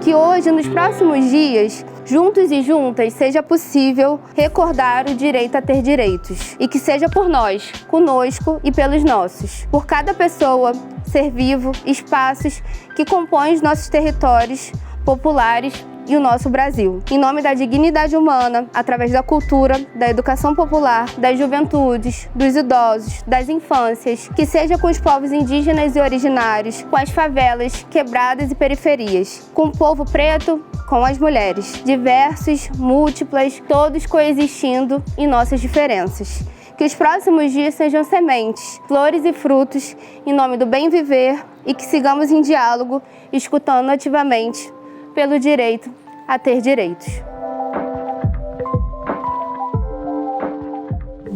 que hoje, nos próximos dias, juntos e juntas, seja possível recordar o direito a ter direitos. E que seja por nós, conosco e pelos nossos. Por cada pessoa, ser vivo, espaços que compõem os nossos territórios populares e o nosso Brasil. Em nome da dignidade humana, através da cultura, da educação popular, das juventudes, dos idosos, das infâncias, que seja com os povos indígenas e originários, com as favelas, quebradas e periferias, com o povo preto, com as mulheres, diversos, múltiplas, todos coexistindo em nossas diferenças. Que os próximos dias sejam sementes, flores e frutos, em nome do bem viver, e que sigamos em diálogo, escutando ativamente pelo direito a ter direitos.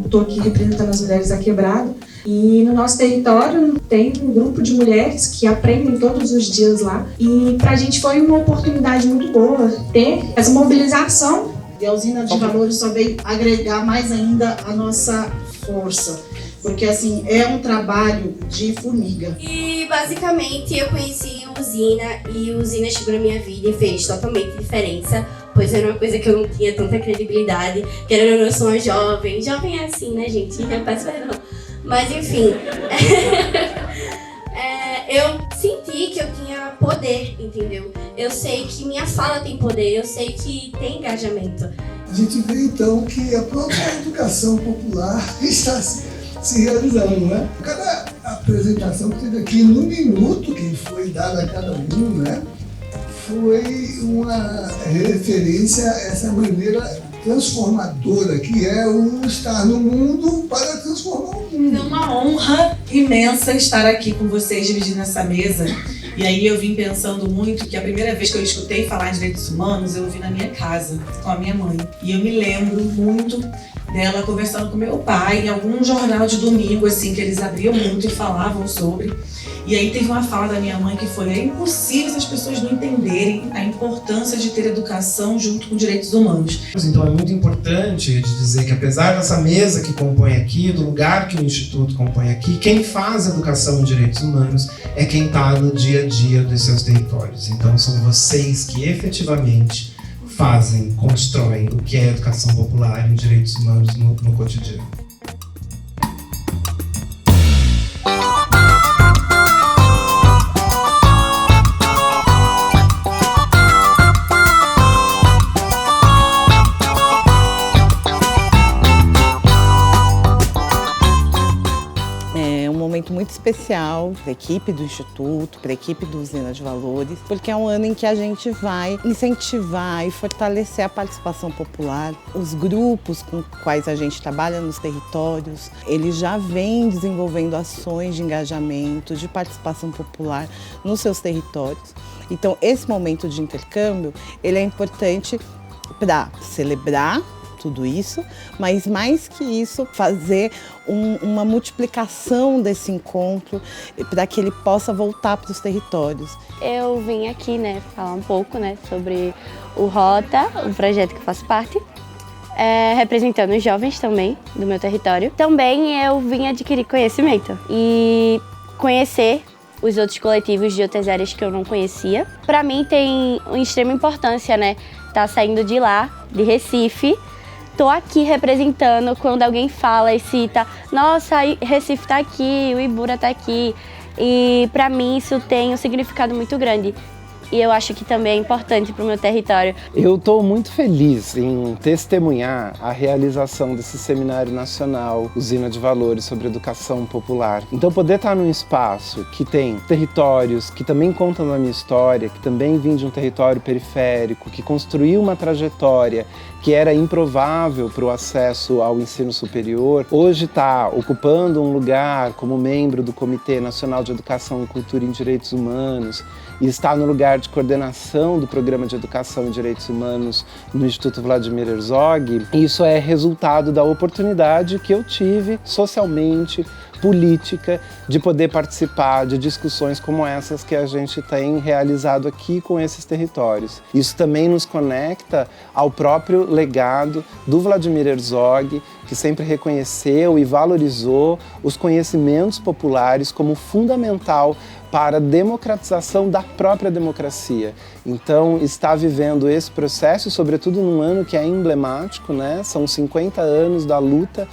Estou aqui representando as mulheres da Quebrada e no nosso território tem um grupo de mulheres que aprendem todos os dias lá e para a gente foi uma oportunidade muito boa ter essa mobilização. E a usina de valores só veio agregar mais ainda a nossa força, porque assim, é um trabalho de formiga. E basicamente eu conheci usina e usina chegou na minha vida e fez totalmente diferença, pois era uma coisa que eu não tinha tanta credibilidade, querendo ou não, eu sou uma jovem é assim, né gente, não peço perdão, mas enfim, eu senti que eu tinha poder, entendeu? Eu sei que minha fala tem poder, eu sei que tem engajamento. A gente vê então que a própria educação popular está se realizando, né? Cada apresentação que teve aqui no minuto que foi dada a cada um, né? Foi uma referência a essa maneira transformadora que é o estar no mundo para transformar o mundo. É uma honra imensa estar aqui com vocês dividindo essa mesa. E aí eu vim pensando muito que a primeira vez que eu escutei falar em direitos humanos, eu ouvi na minha casa, com a minha mãe. E eu me lembro muito dela conversando com meu pai em algum jornal de domingo, assim, que eles abriam muito e falavam sobre. E aí teve uma fala da minha mãe que foi: é impossível as pessoas não entenderem a importância de ter educação junto com direitos humanos. Então é muito importante de dizer que apesar dessa mesa que compõe aqui, do lugar que o Instituto compõe aqui, quem faz educação em direitos humanos é quem está no dia a dia dos seus territórios. Então são vocês que efetivamente fazem, constroem o que é educação popular em direitos humanos no cotidiano. Muito especial para a equipe do Instituto, para a equipe do Usina de Valores, porque é um ano em que a gente vai incentivar e fortalecer a participação popular. Os grupos com os quais a gente trabalha nos territórios, eles já vêm desenvolvendo ações de engajamento, de participação popular nos seus territórios. Então, esse momento de intercâmbio, ele é importante para celebrar tudo isso, mas mais que isso, fazer uma multiplicação desse encontro para que ele possa voltar para os territórios. Eu vim aqui, falar um pouco, sobre o Rota, o projeto que eu faço parte, representando os jovens também do meu território. Também eu vim adquirir conhecimento e conhecer os outros coletivos de outras áreas que eu não conhecia. Para mim tem uma extrema importância, tá saindo de lá, de Recife. Tô aqui representando quando alguém fala e cita: nossa, Recife tá aqui, o Ibura tá aqui. E para mim isso tem um significado muito grande. E eu acho que também é importante para o meu território. Eu estou muito feliz em testemunhar a realização desse Seminário Nacional Usina de Valores sobre Educação Popular. Então poder estar num espaço que tem territórios que também contam a minha história, que também vim de um território periférico, que construiu uma trajetória que era improvável para o acesso ao ensino superior, hoje está ocupando um lugar como membro do Comitê Nacional de Educação, Cultura e Direitos Humanos e está no lugar de coordenação do Programa de Educação e Direitos Humanos no Instituto Vladimir Herzog. Isso é resultado da oportunidade que eu tive socialmente, política, de poder participar de discussões como essas que a gente tem realizado aqui com esses territórios. Isso também nos conecta ao próprio legado do Vladimir Herzog, que sempre reconheceu e valorizou os conhecimentos populares como fundamental para a democratização da própria democracia. Então, está vivendo esse processo, sobretudo num ano que é emblemático, né? São 50 anos da luta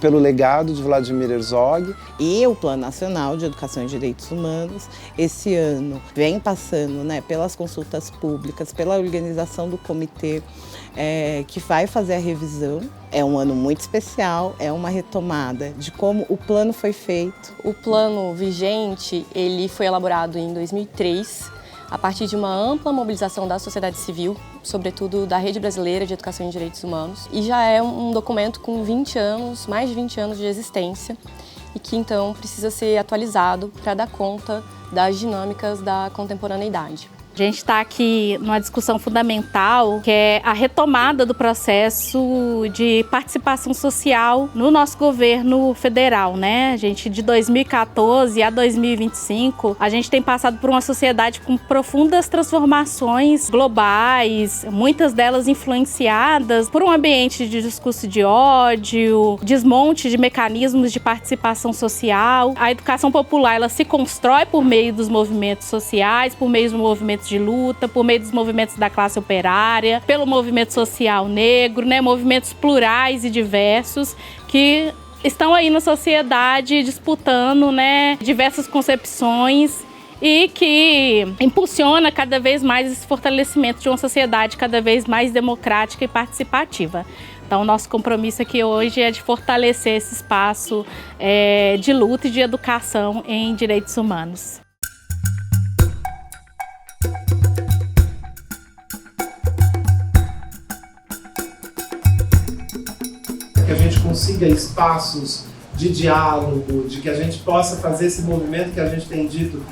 pelo legado de Vladimir Herzog. E o Plano Nacional de Educação e Direitos Humanos, esse ano, vem passando, né, pelas consultas públicas, pela organização do comitê que vai fazer a revisão. É um ano muito especial, é uma retomada de como o plano foi feito. O plano vigente, ele foi elaborado em 2003, a partir de uma ampla mobilização da sociedade civil, sobretudo da Rede Brasileira de Educação e Direitos Humanos, e já é um documento com 20 anos, mais de 20 anos de existência, e que então precisa ser atualizado para dar conta das dinâmicas da contemporaneidade. A gente está aqui numa discussão fundamental, que é a retomada do processo de participação social no nosso governo federal, né? A gente, de 2014 a 2025, a gente tem passado por uma sociedade com profundas transformações globais, muitas delas influenciadas por um ambiente de discurso de ódio, desmonte de mecanismos de participação social. A educação popular, ela se constrói por meio dos movimentos sociais, por meio dos movimentos de luta, por meio dos movimentos da classe operária, pelo movimento social negro, né, movimentos plurais e diversos que estão aí na sociedade disputando, né, diversas concepções e que impulsiona cada vez mais esse fortalecimento de uma sociedade cada vez mais democrática e participativa. Então, nosso compromisso aqui hoje é de fortalecer esse espaço de luta e de educação em direitos humanos. Que a gente consiga espaços de diálogo, de que a gente possa fazer esse movimento que a gente tem dito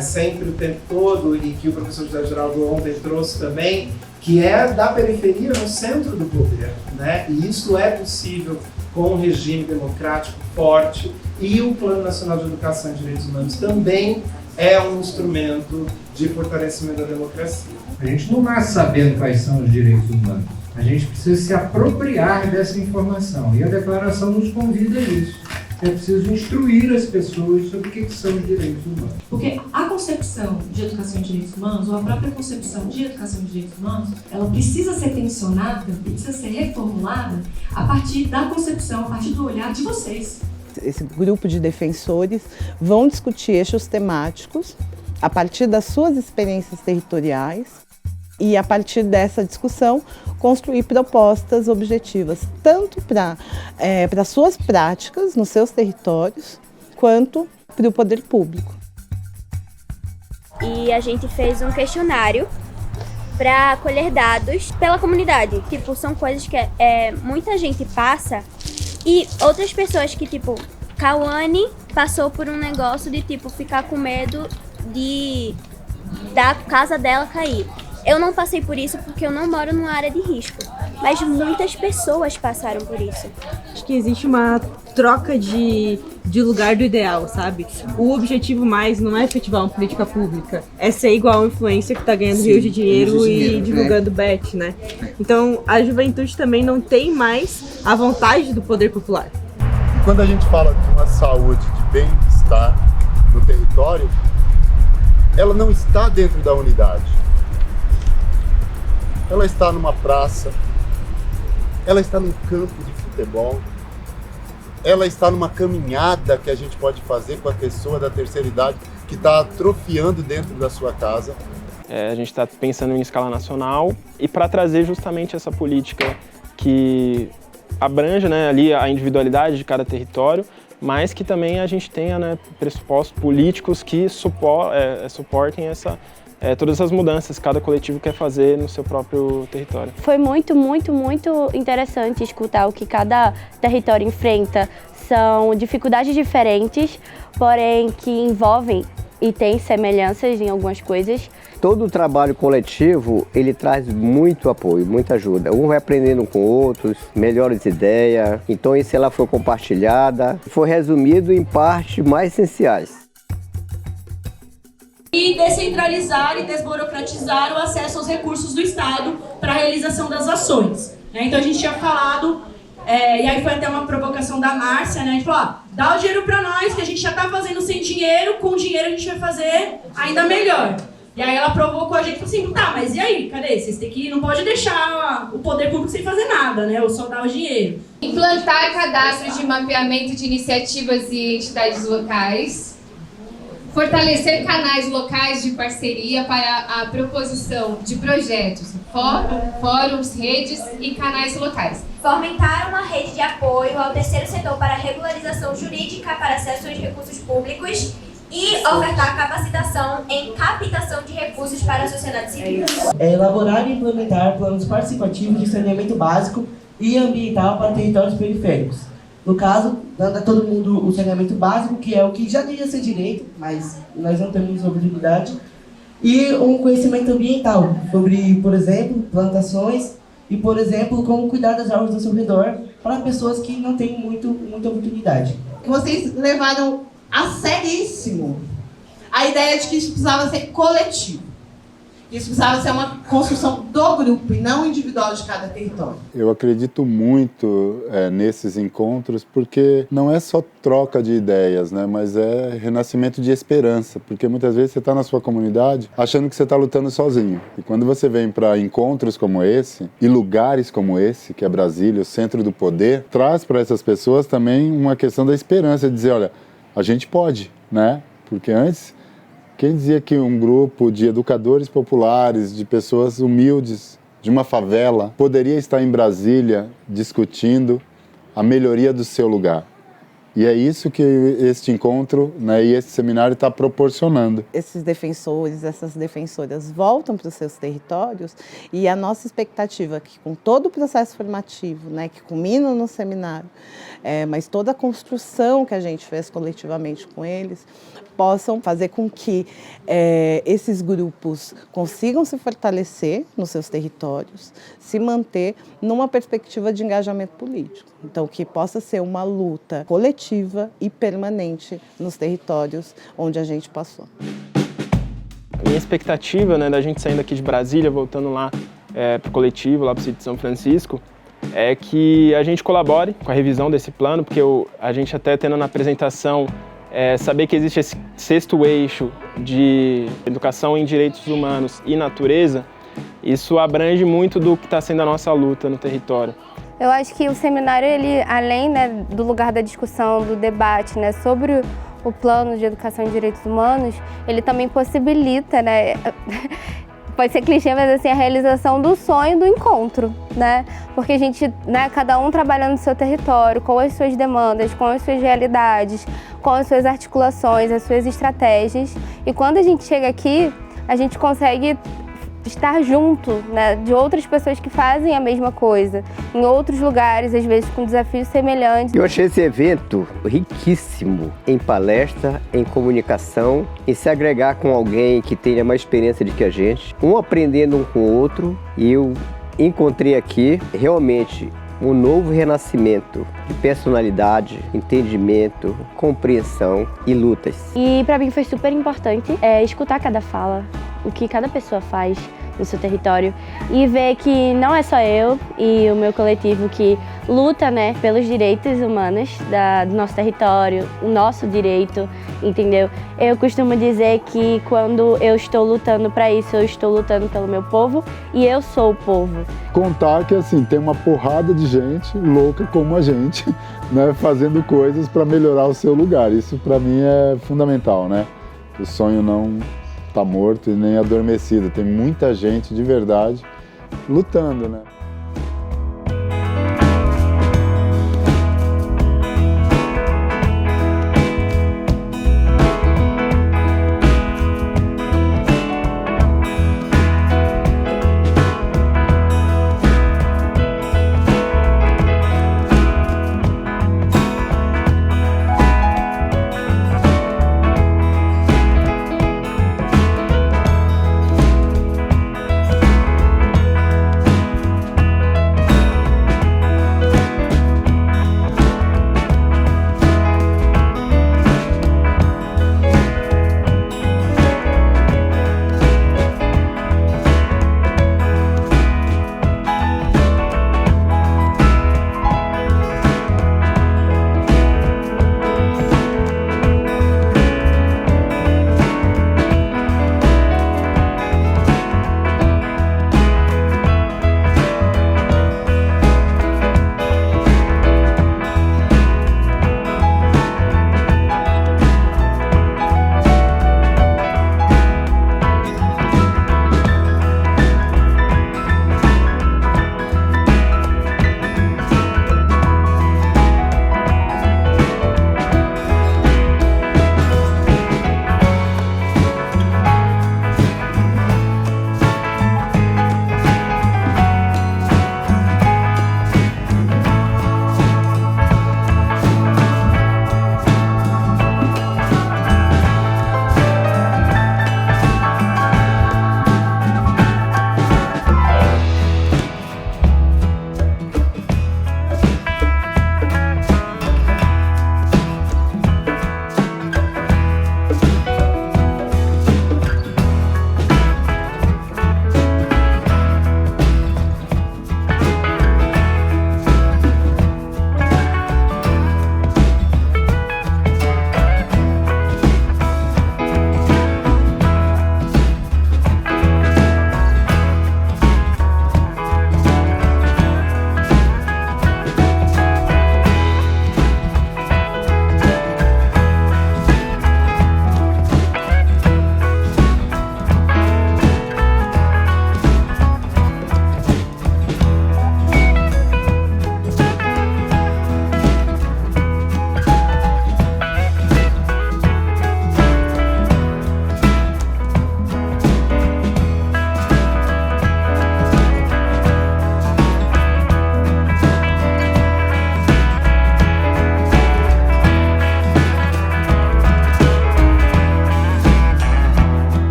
sempre o tempo todo e que o professor José Geraldo ontem trouxe também, que é da periferia no centro do poder, né? E isso é possível com um regime democrático forte, e o Plano Nacional de Educação e Direitos Humanos também é um instrumento de fortalecimento da democracia. A gente não nasce sabendo quais são os direitos humanos. A gente precisa se apropriar dessa informação, e a declaração nos convida a isso. É preciso instruir as pessoas sobre o que são os direitos humanos. Porque a concepção de educação e direitos humanos, ou a própria concepção de educação e direitos humanos, ela precisa ser tensionada, precisa ser reformulada a partir da concepção, a partir do olhar de vocês. Esse grupo de defensores vão discutir eixos temáticos a partir das suas experiências territoriais, e, a partir dessa discussão, construir propostas objetivas, tanto para suas práticas nos seus territórios, quanto para o poder público. E a gente fez um questionário para colher dados pela comunidade. Tipo, são coisas que muita gente passa, e outras pessoas que, tipo, Cauane passou por um negócio de, tipo, ficar com medo da casa dela cair. Eu não passei por isso porque eu não moro numa área de risco, mas muitas pessoas passaram por isso. Acho que existe uma troca de lugar do ideal, sabe? O objetivo mais não é efetivar uma política pública, é ser igual a influência que está ganhando rios de dinheiro e divulgando bet, né? Então, a juventude também não tem mais a vontade do poder popular. E quando a gente fala de uma saúde, de bem-estar no território, ela não está dentro da unidade. Ela está numa praça, ela está num campo de futebol, ela está numa caminhada que a gente pode fazer com a pessoa da terceira idade que está atrofiando dentro da sua casa. A gente está pensando em escala nacional, e para trazer justamente essa política que abranja, né, ali a individualidade de cada território, mas que também a gente tenha, né, pressupostos políticos que suportem todas essas mudanças que cada coletivo quer fazer no seu próprio território. Foi muito, muito, muito interessante escutar o que cada território enfrenta. São dificuldades diferentes, porém que envolvem e têm semelhanças em algumas coisas. Todo o trabalho coletivo, ele traz muito apoio, muita ajuda. Um vai aprendendo com outros, melhores ideias. Então isso ela foi compartilhada, foi resumido em partes mais essenciais. E descentralizar e desburocratizar o acesso aos recursos do Estado para a realização das ações. Então a gente tinha falado E aí foi até uma provocação da Márcia, né? A gente falou, ó, dá o dinheiro pra nós, que a gente já tá fazendo sem dinheiro, com dinheiro a gente vai fazer ainda melhor. E aí ela provocou a gente e falou assim, tá, mas e aí? Cadê? Vocês têm que, não pode deixar o poder público sem fazer nada, né? Ou só dar o dinheiro. Implantar cadastros de mapeamento de iniciativas e entidades locais. Fortalecer canais locais de parceria para a proposição de projetos, fóruns, redes e canais locais. Fomentar uma rede de apoio ao terceiro setor para regularização jurídica para acesso aos recursos públicos e ofertar capacitação em captação de recursos para a sociedade civil. Elaborar e implementar planos participativos de saneamento básico e ambiental para territórios periféricos. No caso, dando a todo mundo o saneamento básico, que é o que já devia ser direito, mas nós não temos obrigatoriedade, e um conhecimento ambiental sobre, por exemplo, plantações e, por exemplo, como cuidar das árvores ao seu redor para pessoas que não têm muita oportunidade. Vocês levaram a seríssimo a ideia de que isso precisava ser coletivo. Isso precisava ser uma construção do grupo e não individual de cada território. Eu acredito muito nesses encontros porque não é só troca de ideias, né, mas é renascimento de esperança, porque muitas vezes você está na sua comunidade achando que você está lutando sozinho. E quando você vem para encontros como esse e lugares como esse, que é Brasília, o centro do poder, traz para essas pessoas também uma questão da esperança, de dizer, olha, a gente pode, né? Porque antes, quem dizia que um grupo de educadores populares, de pessoas humildes, de uma favela, poderia estar em Brasília discutindo a melhoria do seu lugar? E é isso que este encontro, né, e esse seminário está proporcionando. Esses defensores, essas defensoras voltam para os seus territórios e a nossa expectativa é que com todo o processo formativo, né, que culmina no seminário, mas toda a construção que a gente fez coletivamente com eles, possam fazer com que esses grupos consigam se fortalecer nos seus territórios, se manter numa perspectiva de engajamento político. Então, que possa ser uma luta coletiva e permanente nos territórios onde a gente passou. Minha expectativa, né, da gente saindo aqui de Brasília, voltando lá para o coletivo, lá para o sítio de São Francisco, é que a gente colabore com a revisão desse plano, porque a gente até tendo na apresentação saber que existe esse sexto eixo de educação em direitos humanos e natureza, isso abrange muito do que está sendo a nossa luta no território. Eu acho que o seminário, ele, além, né, do lugar da discussão, do debate, né, sobre o plano de educação em direitos humanos, ele também possibilita, né, pode ser clichê, mas assim, a realização do sonho do encontro, né? Porque a gente, né, cada um trabalhando no seu território, com as suas demandas, com as suas realidades, com as suas articulações, as suas estratégias. E quando a gente chega aqui, a gente consegue estar junto, né, de outras pessoas que fazem a mesma coisa, em outros lugares, às vezes com desafios semelhantes. Eu achei esse evento riquíssimo em palestra, em comunicação, em se agregar com alguém que tenha mais experiência do que a gente, um aprendendo um com o outro, e eu encontrei aqui realmente um novo renascimento de personalidade, entendimento, compreensão e lutas. E para mim foi super importante escutar cada fala, o que cada pessoa faz no seu território e ver que não é só eu e o meu coletivo que luta, né, pelos direitos humanos do nosso território, o nosso direito, entendeu? Eu costumo dizer que quando eu estou lutando para isso, eu estou lutando pelo meu povo e eu sou o povo. Contar que assim, tem uma porrada de gente louca como a gente, né, fazendo coisas para melhorar o seu lugar. Isso para mim é fundamental, né? O sonho não está morto e nem adormecido. Tem muita gente de verdade lutando, né?